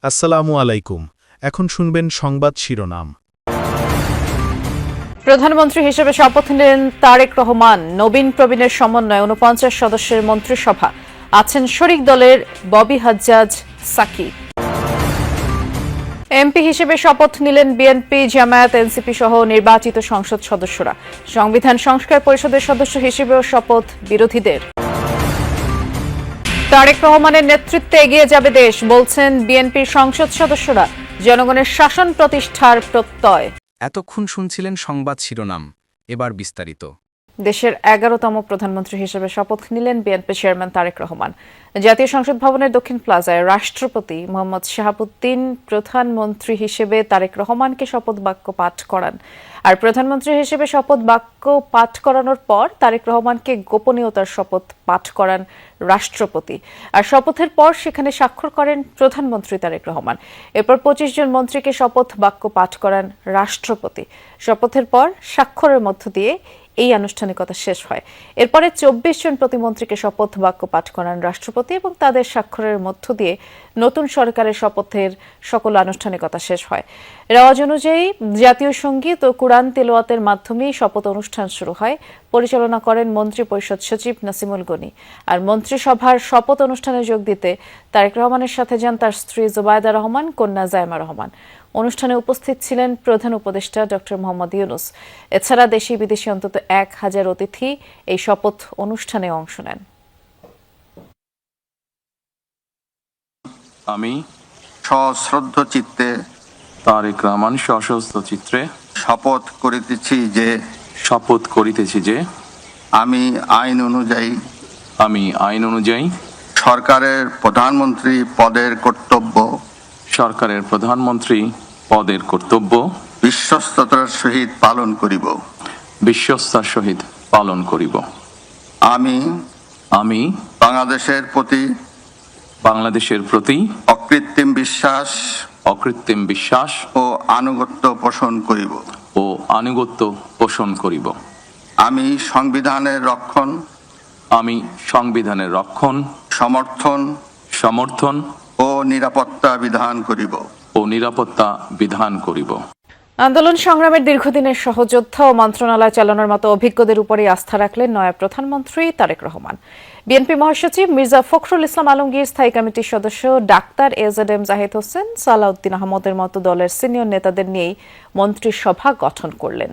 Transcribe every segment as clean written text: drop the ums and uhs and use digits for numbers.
আসসালামু আলাইকুম। এখন শুনবেন সংবাদ শিরোনাম। প্রধানমন্ত্রী হিসেবে শপথ নিলেন তারেক রহমান। নবীন প্রবীণের সমন্বয়ে ৪৯ সদস্যের মন্ত্রিসভা। আছেন শরিক দলের ববি হাজ্জাজ সাকি। এমপি হিসেবে শপথ নিলেন বিএনপি, জামায়াত, এনসিপি সহ নির্বাচিত সংসদ সদস্যরা। সংবিধান সংস্কার পরিষদের সদস্য হিসেবেও শপথ বিরোধীদের। তারেক রহমানের নেতৃত্বে এগিয়ে যাবে দেশ, বলছেন বিএনপির সংসদ সদস্যরা। জনগণের শাসন প্রতিষ্ঠার প্রত্যয়। এতক্ষণ শুনছিলেন সংবাদ শিরোনাম, এবার বিস্তারিত। দেশের ১১তম প্রধানমন্ত্রী হিসেবে শপথ নিলেন বিএনপি চেয়ারম্যান তারেক রহমান। জাতীয় সংসদ ভবনের দক্ষিণ প্লাজায় রাষ্ট্রপতি মোহাম্মদ শাহাবুদ্দিন প্রধানমন্ত্রী হিসেবে তারেক রহমানকে শপথ বাক্য পাঠ করান। আর প্রধানমন্ত্রী হিসেবে শপথ বাক্য পাঠ করানোর পর তারেক রহমানকে গোপনীয়তার শপথ পাঠ করান রাষ্ট্রপতি। আর শপথের পর সেখানে স্বাক্ষর করেন প্রধানমন্ত্রী তারেক রহমান। এরপর ২৫ জন মন্ত্রীকে শপথ বাক্য পাঠ করান রাষ্ট্রপতি। শপথের পর স্বাক্ষরের মধ্য দিয়ে এই আনুষ্ঠানিকতা শেষ হয়। এরপরে ২৪ জন প্রতিমন্ত্রীকে শপথ বাক্য পাঠ করান রাষ্ট্রপতি এবং তাদের স্বাক্ষরের মধ্য দিয়ে নতুন সরকারের শপথের সকল আনুষ্ঠানিকতা শেষ হয়। রেওয়াজ অনুযায়ী জাতীয় সঙ্গীত ও কুরআন তিলাওয়াতের মাধ্যমেই শপথ অনুষ্ঠান শুরু হয়। পরিচালনা করেন মন্ত্রী পরিষদ সচিব নাসিমুল গনি। আর মন্ত্রিসভার শপথ অনুষ্ঠানে যোগ দিতে তারেক রহমানের সাথে যান তার স্ত্রী জুবাইদা রহমান, কন্যা জায়মা রহমান। অনুষ্ঠানে উপস্থিত ছিলেন প্রধান উপদেষ্টা ডক্টর মোহাম্মদ ইউনুস। এছাড়া দেশি বিদেশি অন্তত ১,০০০ অতিথি এই শপথ অনুষ্ঠানে অংশ নেন। আমি সশ্রদ্ধ চিত্তে তারেক রহমান সশস্ত্র চিত্রে শপথ করিতেছি যে আমি আইন অনুযায়ী সরকারের প্রধানমন্ত্রী পদের কর্তব্য বিশ্বস্ততার সহিত পালন করিব। আমি বাংলাদেশের প্রতি অকৃত্রিম বিশ্বাস ও আনুগত্য পোষণ করিব। আমি সংবিধানের রক্ষণ সমর্থন ও নিরাপত্তা বিধান করিব। আন্দোলন সংগ্রামের দীর্ঘদিনের সহযোদ্ধা ও মন্ত্রণালয় চালানোর মতো অভিজ্ঞদের উপরই আস্থা রাখলেন নয়া প্রধানমন্ত্রী তারেক রহমান। বিএনপি মহাসচিব মির্জা ফখরুল ইসলাম আলমগীর, স্থায়ী কমিটির সদস্য ডাক্তার এজেডএম জাহিদ হোসেন, সালাউদ্দিন আহমদের মতো দলের সিনিয়র নেতাদের নিয়েই মন্ত্রিসভা গঠন করলেন।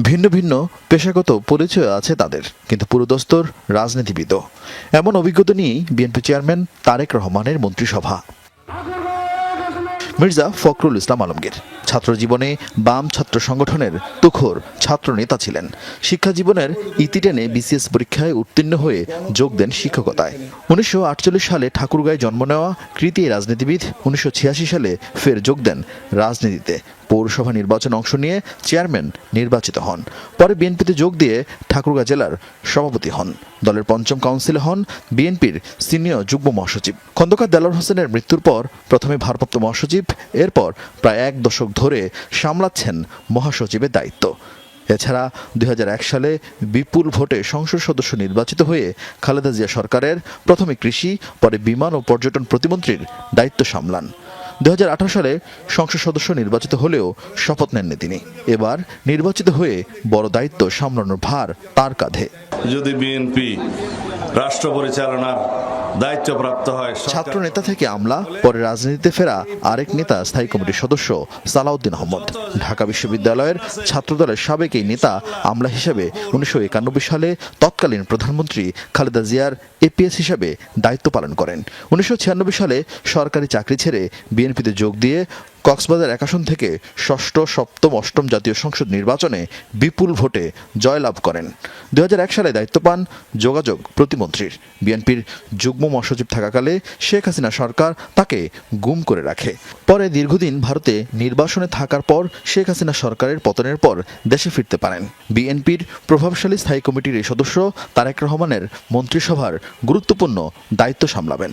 ভিন্ন ভিন্ন পেশাগত পরিচয় আছে তাদের, কিন্তু পুরোদস্তর রাজনীতিবিদও। এমন অভিজ্ঞতা নিয়েই বিএনপি চেয়ারম্যান তারেক রহমানের মন্ত্রিসভা। মির্জা ফখরুল ইসলাম আলমগীর ছাত্র জীবনে বাম ছাত্র সংগঠনের তুখোর ছাত্র নেতা ছিলেন। শিক্ষা জীবনের ইতি টেনে বিসিএস পরীক্ষায় উত্তীর্ণ হয়ে যোগ দেন শিক্ষকতায়। ১৯৪৮ সালে ঠাকুরগাঁয়ে জন্ম নেওয়া কৃতি রাজনীতিবিদ ১৯৮৬ সালে ফের যোগ দেন রাজনীতিতে। পৌরসভা নির্বাচনে অংশ নিয়ে চেয়ারম্যান নির্বাচিত হন। পরে বিএনপিতে যোগ দিয়ে ঠাকুরগাঁ জেলার সভাপতি হন। দলের পঞ্চম কাউন্সিলে হন বিএনপির সিনিয়র যুগ্ম মহাসচিব। খন্দকার দেলোয়ার হোসেনের মৃত্যুর পর প্রথমে ভারপ্রাপ্ত মহাসচিব, এরপর প্রায় ১ দশক ধরে সামলাচ্ছেন মহাসচিবের দায়িত্ব। এছাড়া ২০০১ সালে বিপুল ভোটে সংসদ সদস্য নির্বাচিত হয়ে খালেদা জিয়া সরকারের প্রথমে কৃষি, পরে বিমান ও পর্যটন প্রতিমন্ত্রীর দায়িত্ব সামলান। ২০১৮ সালে সংসদ সদস্য নির্বাচিত হলেও শপথ নেননি তিনি। এবার নির্বাচিত হয়ে বড় দায়িত্ব সামলানোর ভার তার কাঁধে। যদি বিএনপি রাষ্ট্র পরিচালনার দায়িত্বপ্রাপ্ত হয়, ছাত্র নেতা থেকে আমলা, পরে রাজনীতিতে ফেরা আরেক নেতা স্থায়ী কমিটির সদস্য সালাউদ্দিন আহমদ। ঢাকা বিশ্ববিদ্যালয়ের ছাত্রদলের সাবেক এই নেতা আমলা হিসেবে ১৯৯১ সালে তৎকালীন প্রধানমন্ত্রী খালেদা জিয়ার এপিএস হিসেবে দায়িত্ব পালন করেন। ১৯৯৬ সালে সরকারি চাকরি ছেড়ে বিএনপিতে যোগ দিয়ে কক্সবাজার ১ আসন থেকে ষষ্ঠ, সপ্তম, অষ্টম জাতীয় সংসদ নির্বাচনে বিপুল ভোটে জয়লাভ করেন। ২০০১ সালে দায়িত্ব পান যোগাযোগ প্রতিমন্ত্রীর। বিএনপির যুগ্ম মহাসচিব থাকাকালে শেখ হাসিনা সরকার তাকে গুম করে রাখে। পরে দীর্ঘদিন ভারতে নির্বাসনে থাকার পর শেখ হাসিনা সরকারের পতনের পর দেশে ফিরতে পারেন। বিএনপির প্রভাবশালী স্থায়ী কমিটির এই সদস্য তারেক রহমানের মন্ত্রিসভার গুরুত্বপূর্ণ দায়িত্ব সামলাবেন।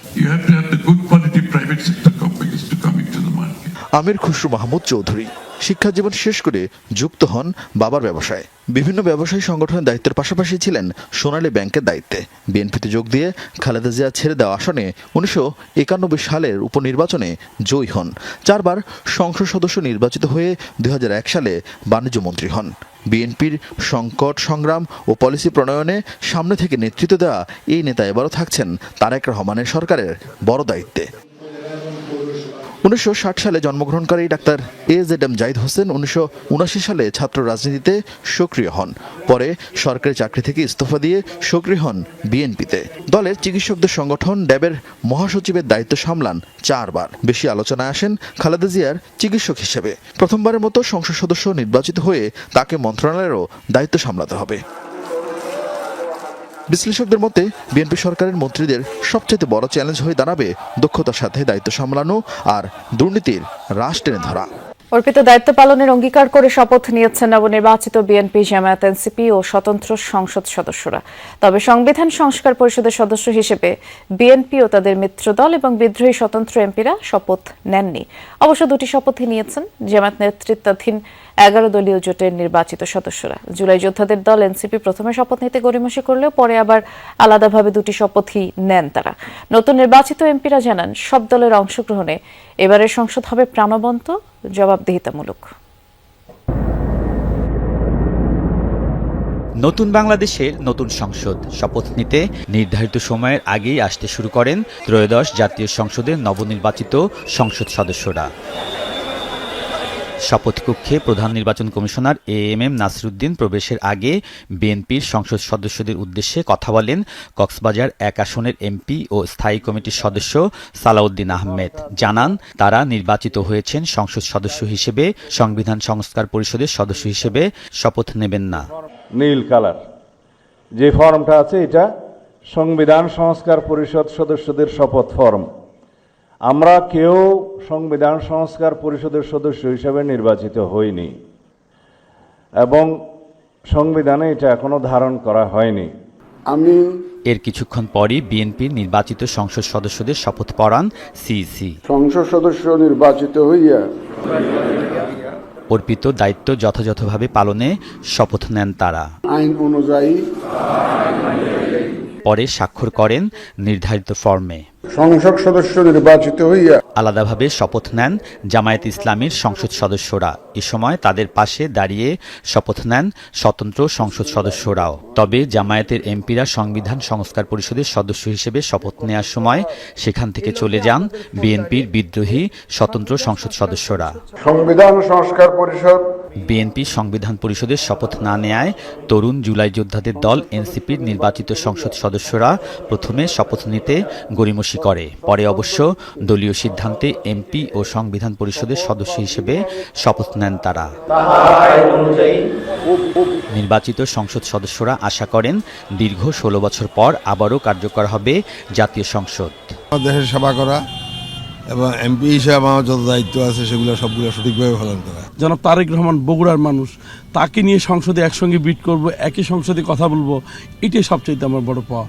আমির খুসরু মাহমুদ চৌধুরী। শিক্ষা জীবন শেষ করে যুক্ত হন বাবার ব্যবসায়। বিভিন্ন ব্যবসায়ী সংগঠনের দায়িত্বের পাশাপাশি ছিলেন সোনালী ব্যাংকের দায়িত্বে। বিএনপিতে যোগ দিয়ে খালেদা জিয়া ছেড়ে দেওয়া আসনে 1991 সালের উপনির্বাচনে জয়ী হন। 4 বার সংসদ সদস্য নির্বাচিত হয়ে 2001 সালে বাণিজ্য মন্ত্রী হন। বিএনপির সংকট সংগ্রাম ও পলিসি প্রণয়নে সামনে থেকে নেতৃত্ব দেওয়া এই নেতা এবারও থাকছেন তারেক রহমানের সরকারের বড় দায়িত্বে। 1960 সালে জন্মগ্রহণকারী ডাক্তার AZM জাহিদ হোসেন 1979 সালে ছাত্র রাজনীতিতে সক্রিয় হন। পরে সরকারি চাকরি থেকে ইস্তফা দিয়ে সক্রিয় হন বিএনপিতে। দলের চিকিৎসকদের সংগঠন ড্যাবের মহাসচিবের দায়িত্ব সামলান 4 বার। বেশি আলোচনায় আসেন খালেদা জিয়ার চিকিৎসক হিসেবে। প্রথমবারের মতো সংসদ সদস্য নির্বাচিত হয়ে তাকে মন্ত্রণালয়েরও দায়িত্ব সামলাতে হবে। বিশ্লেষকদের মতে বিএনপি সরকারের মন্ত্রীদের সবচেয়ে বড় চ্যালেঞ্জ হয়ে দাঁড়াবে দক্ষতার সাথে দায়িত্ব সামলানো আর দুর্নীতির রাশ টেনে ধরা। অর্পিত দায়িত্ব পালনের অঙ্গীকার করে শপথ নিয়েছেন নবনির্বাচিত বিএনপি, জামায়াত, এনসিপি ও স্বতন্ত্র সংসদ সদস্যরা। তবে সংবিধান সংস্কার পরিষদের সদস্য হিসেবে বিএনপি ও তাদের মিত্রদল এবং বিদ্রোহী স্বতন্ত্র এমপিরা শপথ নেননি। অবশ্য দুটি শপথই নিয়েছেন জামায়াত নেতৃত্বাধীন 11 দলীয় জোটের নির্বাচিত সদস্যরা। জুলাই যোদ্ধাদের দল এনসিপি প্রথমে শপথ নিতে গড়িমসি করলেও পরে আবার আলাদাভাবে দুটি শপথই নেন তারা। নতুন নির্বাচিত এমপিরা জানান, সব দলের অংশগ্রহণে এবারের সংসদ হবে প্রাণবন্ত, জবাবদিহিতামূলক। নতুন বাংলাদেশের নতুন সংসদ শপথ নিতে নির্ধারিত সময়ের আগেই আসতে শুরু করেন ত্রয়োদশ জাতীয় সংসদের নবনির্বাচিত সংসদ সদস্যরা। শপথকক্ষে প্রধান নির্বাচন কমিশনার AMM নাসিরউদ্দিন প্রবেশের আগে বিএনপির সংসদ সদস্যদের উদ্দেশ্যে কথা বলেন কক্সবাজার 1 আসনের এমপি ও স্থায়ী কমিটির সদস্য সালাউদ্দিন আহমেদ। জানান, তারা নির্বাচিত হয়েছেন সংসদ সদস্য হিসেবে, সংবিধান সংস্কার পরিষদের সদস্য হিসেবে শপথ নেবেন না। নীল কালার যে ফর্মটা আছে, এটা সংবিধান সংস্কার পরিষদ সদস্যদের শপথ ফর্ম। আমরা কেউ সংবিধান সংস্কার পরিষদের সদস্য হিসেবে নির্বাচিত হইনি এবং সংবিধানে এটা এখনো ধারণ করা হয়নি। এর কিছুক্ষণ পরই বিএনপির নির্বাচিত সংসদ সদস্যদের শপথ পড়ান সিইসি। সংসদ সদস্য নির্বাচিত হইয়া অর্পিত দায়িত্ব যথাযথভাবে পালনে শপথ নেন তারা। আইন অনুযায়ী পরে স্বাক্ষর করেন নির্ধারিত ফর্মে। সংসদ সদস্য নির্বাচিত হইয়া আলাদাভাবে শপথ নেন জামায়াত ইসলামীর সংসদ সদস্যরা। এ সময় তাদের পাশে দাঁড়িয়ে শপথ নেন স্বতন্ত্র সংসদ সদস্যরাও। তবে জামায়াতের এমপিরা সংবিধান সংস্কার পরিষদের সদস্য হিসেবে শপথ নেওয়ার সময় সেখান থেকে চলে যান বিএনপির বিদ্রোহী স্বতন্ত্র সংসদ সদস্যরা। সংবিধান সংস্কার পরিষদ বিএনপি সংবিধান পরিষদের শপথ না নেয়ায় তরুণ জুলাই যোদ্ধাদের দল এনসিপির নির্বাচিত সংসদ সদস্যরা প্রথমে শপথ নিতে গড়িমসি করে। পরে অবশ্য দলীয় সিদ্ধান্তে এমপি ও সংবিধান পরিষদের সদস্য হিসেবে শপথ নেন তারা। নির্বাচিত সংসদ সদস্যরা আশা করেন দীর্ঘ 16 বছর পর আবারও কার্যকর হবে জাতীয় সংসদ। দেশের সেবা করা এবং এমপি হিসেবে আমার যত দায়িত্ব আছে সেগুলো সবগুলো সঠিকভাবে পালন করা। জনাব তারেক রহমান বগুড়ার মানুষ, তাকে নিয়ে সংসদে একসঙ্গে বিট করব, একই সংসদে কথা বলবো, এটাই সবচেয়ে আমার বড় পাওয়া।